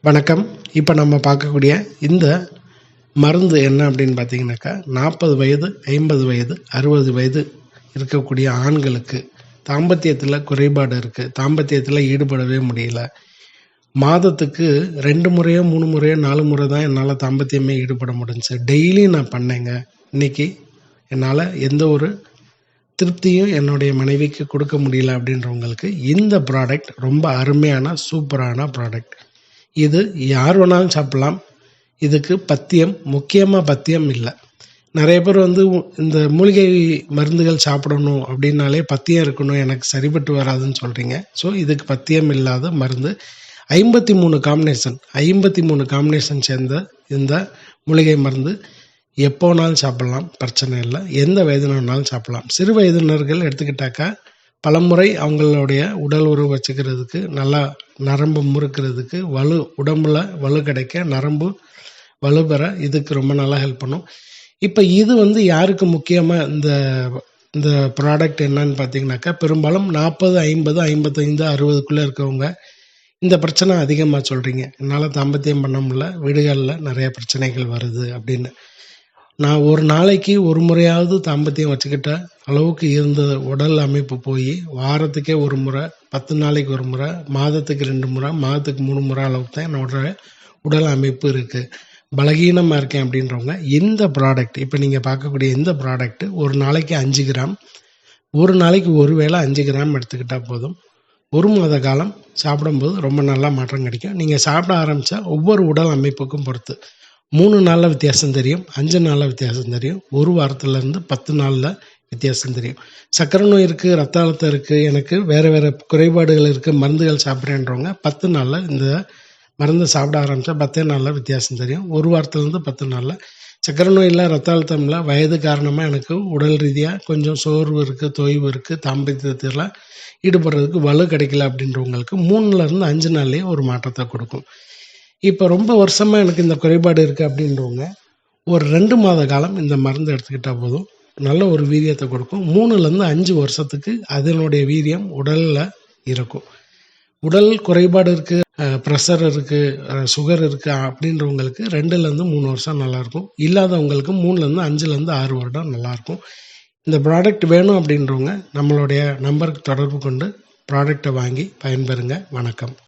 வணக்கம். இப்போ நம்ம பார்க்கக்கூடிய இந்த மருந்து என்ன அப்படின்னு பார்த்தீங்கன்னாக்கா, 40 வயது, 50 வயது, 60 வயது இருக்கக்கூடிய ஆண்களுக்கு தாம்பத்தியத்தில் குறைபாடு இருக்குது, தாம்பத்தியத்தில் ஈடுபடவே முடியல, மாதத்துக்கு 2 முறையோ 3 முறையோ 4 முறை தான் என்னால் தாம்பத்தியமே ஈடுபட முடிஞ்சுச்சு, டெய்லி நான் பண்ணேங்க, இன்றைக்கி என்னால் எந்த ஒரு திருப்தியும் என்னுடைய மனைவிக்கு கொடுக்க முடியல அப்படின்றவங்களுக்கு இந்த ப்ராடக்ட் ரொம்ப அருமையான சூப்பரான ப்ராடக்ட். இது யார் வேணாலும் சாப்பிட்லாம். இதுக்கு பத்தியம், முக்கியமாக பத்தியம் இல்லை. நிறைய பேர் இந்த மூலிகை மருந்துகள் சாப்பிடணும் அப்படின்னாலே பத்தியம் இருக்கணும், எனக்கு சரிபட்டு வராதுன்னு சொல்கிறீங்க. ஸோ இதுக்கு பத்தியம் இல்லாத மருந்து 53 காம்பினேஷன் சேர்ந்த இந்த மூலிகை மருந்து எப்போனாலும் சாப்பிட்லாம், பிரச்சனை இல்லை. எந்த வயதினர்னாலும் சாப்பிட்லாம். சிறு வயதினர்கள் எடுத்துக்கிட்டாக்கா பலமுறை அவங்களுடைய உடல் உறவு வச்சுக்கிறதுக்கு, நல்லா நரம்பு முறுக்கிறதுக்கு, உடம்புல வலு கிடைக்க, நரம்பு வலுப்பெற இதுக்கு ரொம்ப நல்லா ஹெல்ப் பண்ணும். இப்போ இது யாருக்கு முக்கியமாக இந்த ப்ராடக்ட் என்னன்னு பார்த்தீங்கன்னாக்கா, பெரும்பாலும் 40, 50, 55, 60க்குள்ளே இருக்கவங்க இந்த பிரச்சனை அதிகமாக சொல்கிறீங்க. என்னால் தாம்பத்தியம் பண்ண முடியல, வீடுகளில் நிறைய பிரச்சனைகள் வருது அப்படின்னு. நான் ஒரு நாளைக்கு ஒரு முறையாவது தாம்பத்தியம் வச்சுக்கிட்ட அளவுக்கு இருந்த உடல் அமைப்பு போய் வாரத்துக்கே ஒரு முறை, 10 நாளைக்கு ஒரு முறை, மாதத்துக்கு 2 முறை, மாதத்துக்கு 3 முறை அளவுக்கு தான் என்னோட உடல் அமைப்பு இருக்குது. பலகீனமாக இருக்கேன் அப்படின்றவங்க இந்த ப்ராடக்ட், இப்போ நீங்கள் பார்க்கக்கூடிய இந்த ப்ராடக்ட் ஒரு நாளைக்கு 5 கிராம், ஒரு நாளைக்கு ஒரு வேளை 5 கிராம் எடுத்துக்கிட்டால் போதும். 1 மாத காலம் சாப்பிடும்போது ரொம்ப நல்லா மாற்றம் கிடைக்கும். நீங்கள் சாப்பிட ஆரம்பித்தா ஒவ்வொரு உடல் அமைப்புக்கும் பொறுத்து 3 நாளில் வித்தியாசம் தெரியும், 5 நாளில் வித்தியாசம் தெரியும், ஒரு வாரத்துலேருந்து 10 நாளில் வித்தியாசம் தெரியும். சர்க்கரை நோய் இருக்குது, ரத்த அழுத்தம் இருக்குது, எனக்கு வேறு வேறு குறைபாடுகள் இருக்குது, மருந்துகள் சாப்பிட்றேன்றவங்க 10 நாளில் இந்த மருந்து சாப்பிட ஆரம்பித்தா 10 நாளில் வித்தியாசம் தெரியும். ஒரு வாரத்துலேருந்து 10 நாளில். சர்க்கரை நோய் இல்லை, ரத்த அழுத்தம் இல்லை, வயது காரணமாக எனக்கு உடல் ரீதியாக கொஞ்சம் சோர்வு இருக்குது, தொய்வு இருக்குது, தாம்பத்தியத்தில் ஈடுபடுறதுக்கு வலு கிடைக்கல அப்படின்றவங்களுக்கு 3லேருந்து 5 நாள்லேயே ஒரு மாற்றத்தை கொடுக்கும். இப்போ ரொம்ப வருஷமாக எனக்கு இந்த குறைபாடு இருக்குது அப்படின்றவங்க ஒரு 2 மாத காலம் இந்த மருந்து எடுத்துக்கிட்டால் போதும், நல்ல ஒரு வீரியத்தை கொடுக்கும். 3லேருந்து 5 வருஷத்துக்கு அதனுடைய வீரியம் உடலில் இருக்கும். உடல் குறைபாடு இருக்குது, ப்ரெஷர் இருக்குது, சுகர் இருக்குது அப்படின்றவங்களுக்கு 2லேருந்து 3 வருஷம் நல்லாயிருக்கும். இல்லாதவங்களுக்கு 3லேருந்து 5லேருந்து 6 வருடம் நல்லாயிருக்கும். இந்த ப்ராடக்ட் வேணும் அப்படின்றவங்க நம்மளுடைய நம்பருக்கு தொடர்பு கொண்டு ப்ராடக்டை வாங்கி பயன்பெறுங்க. வணக்கம்.